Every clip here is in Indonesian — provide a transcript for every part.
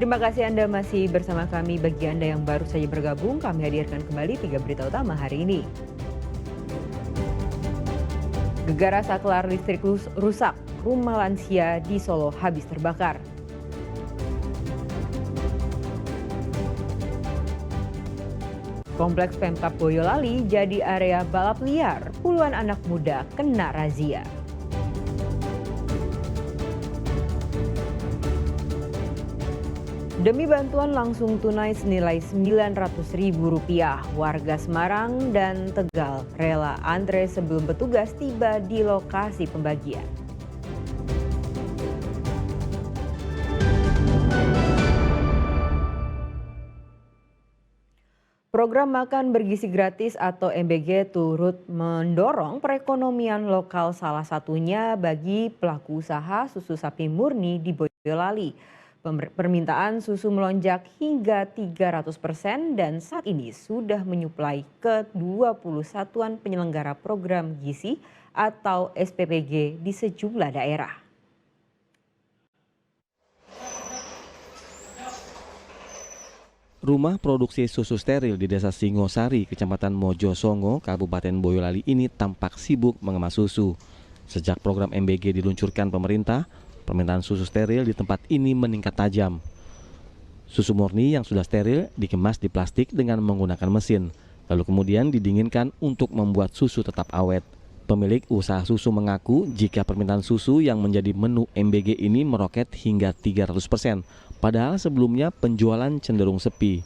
Terima kasih Anda masih bersama kami. Bagi Anda yang baru saja bergabung, kami hadirkan kembali 3 berita utama hari ini. Gegara saklar listrik rusak, rumah lansia di Solo habis terbakar. Kompleks Pemkab Boyolali jadi area balap liar, puluhan anak muda kena razia. Demi bantuan langsung tunai senilai Rp900.000, warga Semarang dan Tegal rela antre sebelum petugas tiba di lokasi pembagian. Program makan bergizi gratis atau MBG turut mendorong perekonomian lokal, salah satunya bagi pelaku usaha susu sapi murni di Boyolali. Permintaan susu melonjak hingga 300% dan saat ini sudah menyuplai ke 20 satuan penyelenggara program gizi atau SPPG di sejumlah daerah. Rumah produksi susu steril di Desa Singosari, Kecamatan Mojosongo, Kabupaten Boyolali ini tampak sibuk mengemas susu. Sejak program MBG diluncurkan pemerintah, permintaan susu steril di tempat ini meningkat tajam. Susu murni yang sudah steril dikemas di plastik dengan menggunakan mesin, lalu kemudian didinginkan untuk membuat susu tetap awet. Pemilik usaha susu mengaku jika permintaan susu yang menjadi menu MBG ini meroket hingga 300%, padahal sebelumnya penjualan cenderung sepi.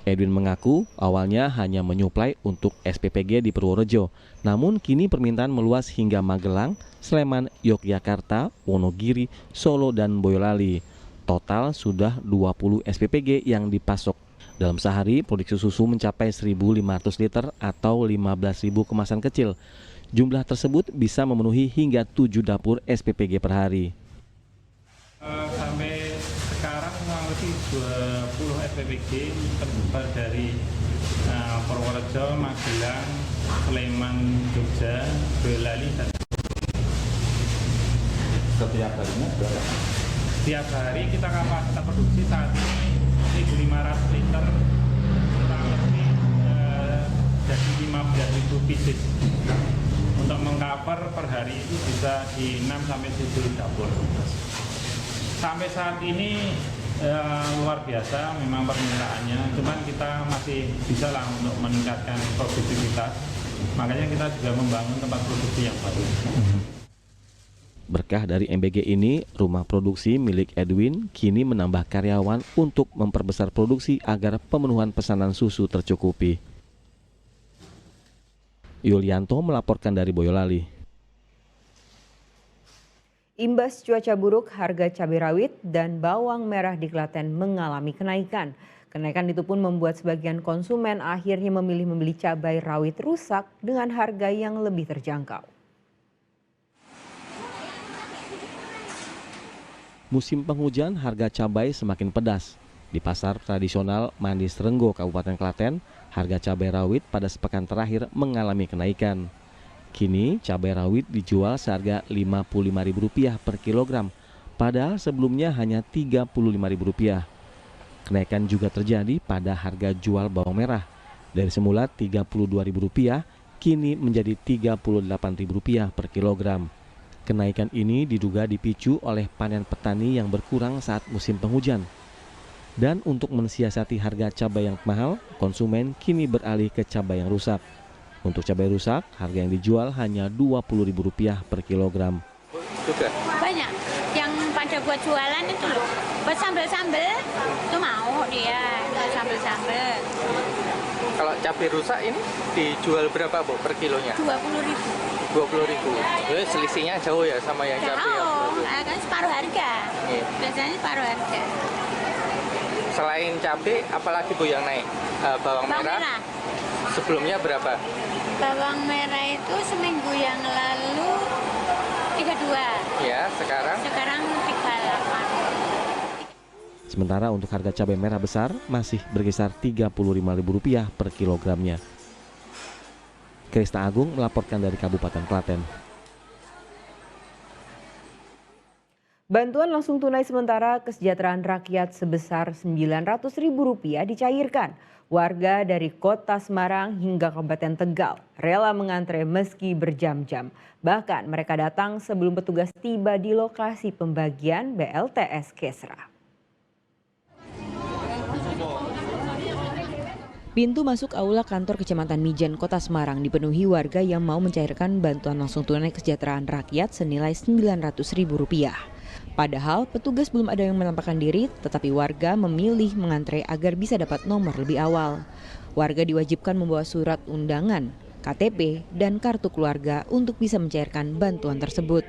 Edwin mengaku awalnya hanya menyuplai untuk SPPG di Purworejo, namun kini permintaan meluas hingga Magelang, Sleman, Yogyakarta, Wonogiri, Solo, dan Boyolali. Total sudah 20 SPPG yang dipasok. Dalam sehari, produksi susu mencapai 1.500 liter atau 15.000 kemasan kecil. Jumlah tersebut bisa memenuhi hingga 7 dapur SPPG per hari. Sampai sekarang kurang lebih 20 SPPG tersebar dari Purworejo, Magelang, Sleman, Jogja, Boyolali, dan setiap harinya berapa? Setiap hari kita kapasitas produksi saat ini 1.500 liter, kurang lebih jadi 15.000 pieces. Untuk mengcover per hari itu bisa di 6-7 dapur. Sampai saat ini luar biasa memang permintaannya, cuman kita masih bisa lah untuk meningkatkan produktivitas. Makanya kita juga membangun tempat produksi yang baru. Berkah dari MBG ini, rumah produksi milik Edwin kini menambah karyawan untuk memperbesar produksi agar pemenuhan pesanan susu tercukupi. Yulianto melaporkan dari Boyolali. Imbas cuaca buruk, harga cabai rawit dan bawang merah di Klaten mengalami kenaikan. Kenaikan itu pun membuat sebagian konsumen akhirnya memilih membeli cabai rawit rusak dengan harga yang lebih terjangkau. Musim penghujan, harga cabai semakin pedas. Di pasar tradisional Mandis Renggo, Kabupaten Klaten, harga cabai rawit pada sepekan terakhir mengalami kenaikan. Kini cabai rawit dijual seharga Rp55.000 per kilogram, padahal sebelumnya hanya Rp35.000. Kenaikan juga terjadi pada harga jual bawang merah. Dari semula Rp32.000, kini menjadi Rp38.000 per kilogram. Kenaikan ini diduga dipicu oleh panen petani yang berkurang saat musim penghujan. Dan untuk mensiasati harga cabai yang mahal, konsumen kini beralih ke cabai yang rusak. Untuk cabai rusak, harga yang dijual hanya Rp20.000 per kilogram. Juga Banyak yang pada buat jualan itu loh, buat sambel-sambel itu mau dia, buat sambel-sambel. kalau cabai rusak ini dijual berapa Bu per kilonya? 20.000. 20.000. Jadi selisihnya jauh ya sama yang cabai yang Jauh, kan separuh harga. Iya. Biasanya separuh harga. Selain cabai, apalagi Bu yang naik? Bawang merah. Sebelumnya berapa? Bawang merah itu seminggu yang lalu 32. Ya, sekarang Sekarang 38. Sementara untuk harga cabai merah besar masih berkisar Rp35.000 per kilogramnya. Krista Agung melaporkan dari Kabupaten Klaten. Bantuan langsung tunai sementara kesejahteraan rakyat sebesar Rp900.000 dicairkan. Warga dari Kota Semarang hingga Kabupaten Tegal rela mengantre meski berjam-jam. Bahkan mereka datang sebelum petugas tiba di lokasi pembagian BLTS Kesra. Pintu masuk aula kantor Kecamatan Mijen, Kota Semarang dipenuhi warga yang mau mencairkan bantuan langsung tunai kesejahteraan rakyat senilai Rp900.000. Padahal petugas belum ada yang menampakkan diri, tetapi warga memilih mengantre agar bisa dapat nomor lebih awal. Warga diwajibkan membawa surat undangan, KTP, dan kartu keluarga untuk bisa mencairkan bantuan tersebut.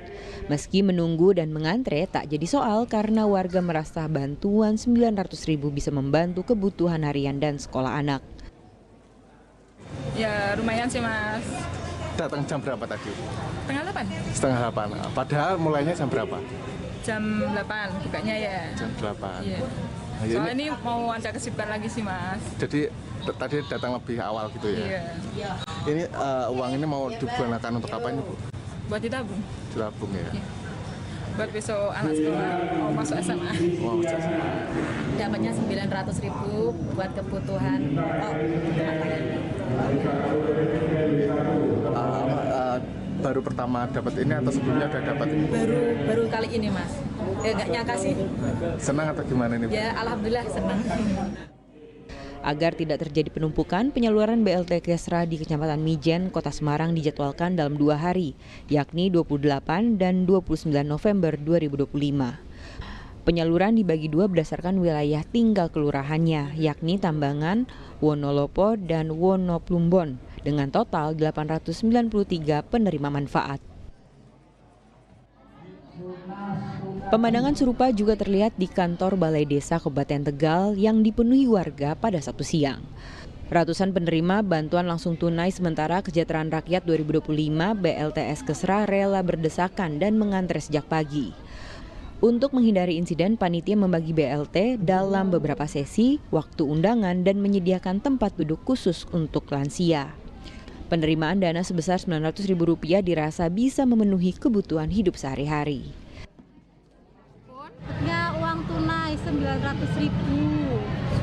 Meski menunggu dan mengantre tak jadi soal karena warga merasa bantuan Rp900.000 bisa membantu kebutuhan harian dan sekolah anak. Ya lumayan sih Mas. Datang jam berapa tadi? Setengah 8. Setengah 8. Padahal mulainya jam berapa? Jam 8 bukanya ya. Jam 8. Iya. Nah, Soalnya ini mau ada kesibukan lagi sih Mas. Jadi tadi datang lebih awal gitu ya? Iya. Ini uang ini mau digunakan untuk apa ini Bu? Buat ditabung. Ditabung ya? Iya. Buat besok anak sekolah mau masuk SMA. Wow, Dapatnya Rp900.000 buat kebutuhan baru pertama dapat ini atau sebelumnya udah dapat ini? baru kali ini Mas. Nggak nyangka sih. Senang atau gimana ini Bu? Ya alhamdulillah senang. Agar tidak terjadi penumpukan, penyaluran BLT Kesra di Kecamatan Mijen, Kota Semarang dijadwalkan dalam 2 hari, yakni 28 dan 29 November 2025. Penyaluran dibagi 2 berdasarkan wilayah tinggal kelurahannya, yakni Tambangan, Wonolopo, dan Wonoplumbon, dengan total 893 penerima manfaat. Pemandangan serupa juga terlihat di kantor Balai Desa Kabupaten Tegal yang dipenuhi warga pada Sabtu siang. Ratusan penerima bantuan langsung tunai sementara kesejahteraan rakyat 2025 BLTS Kesra rela berdesakan dan mengantre sejak pagi. Untuk menghindari insiden, panitia membagi BLT dalam beberapa sesi, waktu undangan, dan menyediakan tempat duduk khusus untuk lansia. Penerimaan dana sebesar Rp900.000 dirasa bisa memenuhi kebutuhan hidup sehari-hari. Ya, uang tunai Rp900.000.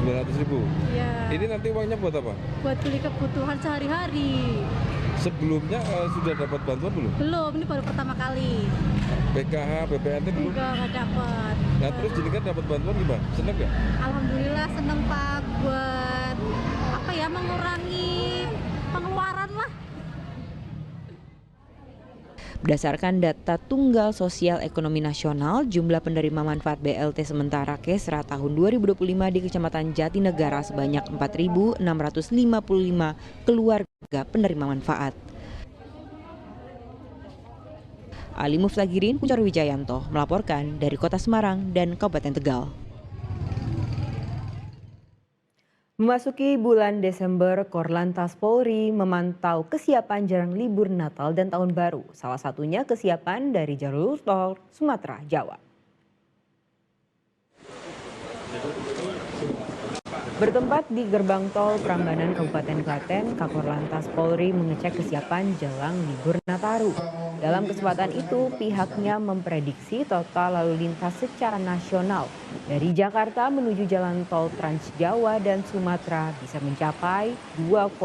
Rp900.000? Ya. Ini nanti uangnya buat apa? Buat beli kebutuhan sehari-hari. Sebelumnya sudah dapat bantuan belum? Belum, ini baru pertama kali. PKH, BPNT belum? Nggak dapat. Nah terus jadi kan dapat bantuan gimana? Seneng nggak? Alhamdulillah seneng Pak, buat mengurangi pengeluaran lah. Berdasarkan data Tunggal Sosial Ekonomi Nasional, jumlah penerima manfaat BLT sementara Kesra tahun 2025 di Kecamatan Jatinegara sebanyak 4.655 keluarga penerima manfaat. Ali Muftagirin, Kunchoro Wijayanto melaporkan dari Kota Semarang dan Kabupaten Tegal. Memasuki bulan Desember, Korlantas Polri memantau kesiapan jelang libur Natal dan Tahun Baru. Salah satunya kesiapan dari jalur tol Sumatera, Jawa. Bertempat di gerbang tol Prambanan Kabupaten Klaten, Kakor Polri mengecek kesiapan jelang libur Nataru. Dalam kesempatan itu, pihaknya memprediksi total lalu lintas secara nasional dari Jakarta menuju jalan tol Trans Jawa dan Sumatera bisa mencapai 2,9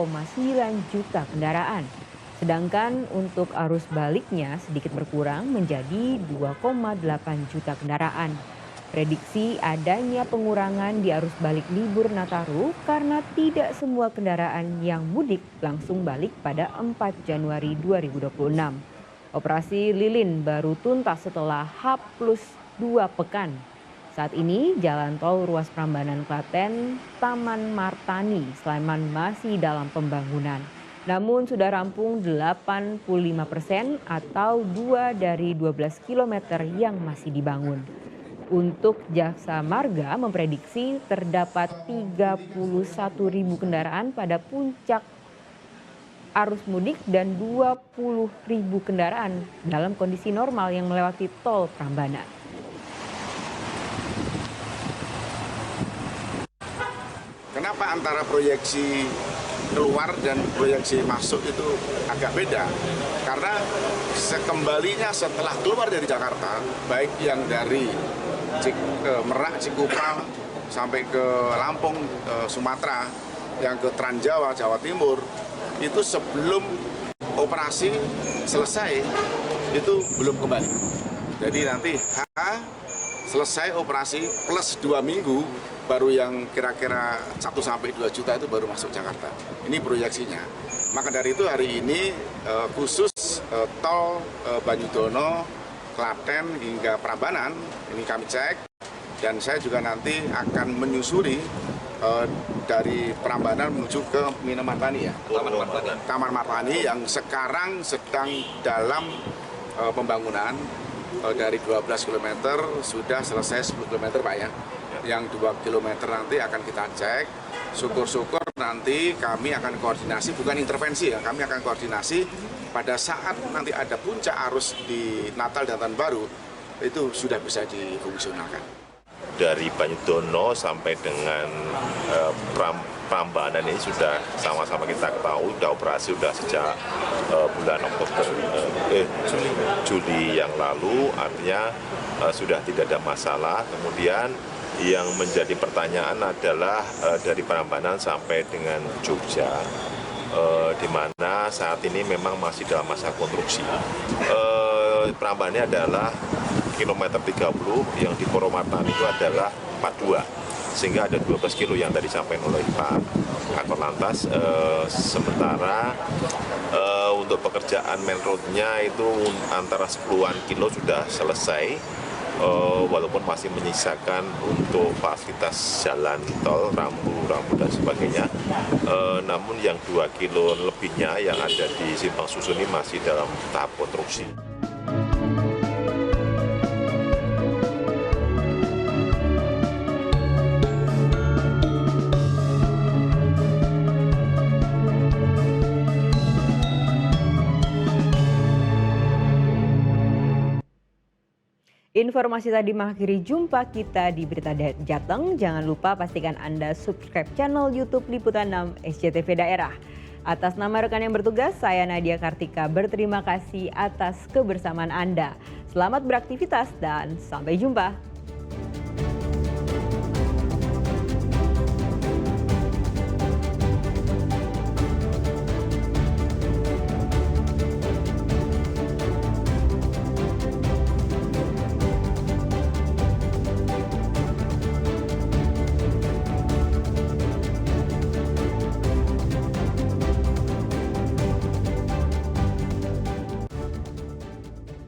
juta kendaraan. Sedangkan untuk arus baliknya sedikit berkurang menjadi 2,8 juta kendaraan. Prediksi adanya pengurangan di arus balik libur Nataru karena tidak semua kendaraan yang mudik langsung balik pada 4 Januari 2026. Operasi Lilin baru tuntas setelah H+2 pekan. Saat ini jalan tol ruas Prambanan Klaten, Taman Martani, Sleman masih dalam pembangunan. Namun sudah rampung 85% atau 2 dari 12 km yang masih dibangun. Untuk Jasa Marga memprediksi terdapat 31.000 kendaraan pada puncak arus mudik dan 20.000 kendaraan dalam kondisi normal yang melewati tol Prambanan. Kenapa antara proyeksi keluar dan proyeksi masuk itu agak beda. Karena sekembalinya setelah keluar dari Jakarta, baik yang dari Merak, Cikupang, sampai ke Lampung, Sumatera, yang ke Transjawa, Jawa Timur, itu sebelum operasi selesai, itu belum kembali. Jadi nanti selesai operasi plus 2 minggu, baru yang kira-kira 1-2 juta itu baru masuk Jakarta. Ini proyeksinya. Maka dari itu hari ini khusus tol Banyudono, Klaten hingga Prambanan ini kami cek, dan saya juga nanti akan menyusuri dari Prambanan menuju ke Minamartani ya, Taman Martani yang sekarang sedang dalam pembangunan. Dari 12 km sudah selesai 10 km Pak ya. Yang 2 km nanti akan kita cek. Syukur-syukur nanti kami akan koordinasi, bukan intervensi ya, kami akan koordinasi pada saat nanti ada puncak arus di Natal dan Tahun Baru, itu sudah bisa difungsionalkan. Dari Banyudono sampai dengan Prambanan ini sudah sama-sama kita ketahui, sudah operasi sudah sejak bulan Juli yang lalu, artinya sudah tidak ada masalah. Kemudian yang menjadi pertanyaan adalah dari Prambanan sampai dengan Jogja, di mana saat ini memang masih dalam masa konstruksi. Prambanan adalah kilometer 30, yang di Purwomartani itu adalah 42. Sehingga ada 12 kilo yang tadi disampaikan oleh Pak Kakor Lantas. Sementara untuk pekerjaan main road-nya itu antara 10-an kilo sudah selesai, walaupun masih menyisakan untuk fasilitas jalan tol, rambu-rambu dan sebagainya. Namun yang 2 kilo lebihnya yang ada di Simpang Susun ini masih dalam tahap konstruksi. Informasi tadi mengakhiri jumpa kita di Berita Jateng. Jangan lupa pastikan Anda subscribe channel YouTube Liputan 6 SCTV Daerah. Atas nama rekan yang bertugas, saya Nadia Kartika berterima kasih atas kebersamaan Anda. Selamat beraktivitas dan sampai jumpa.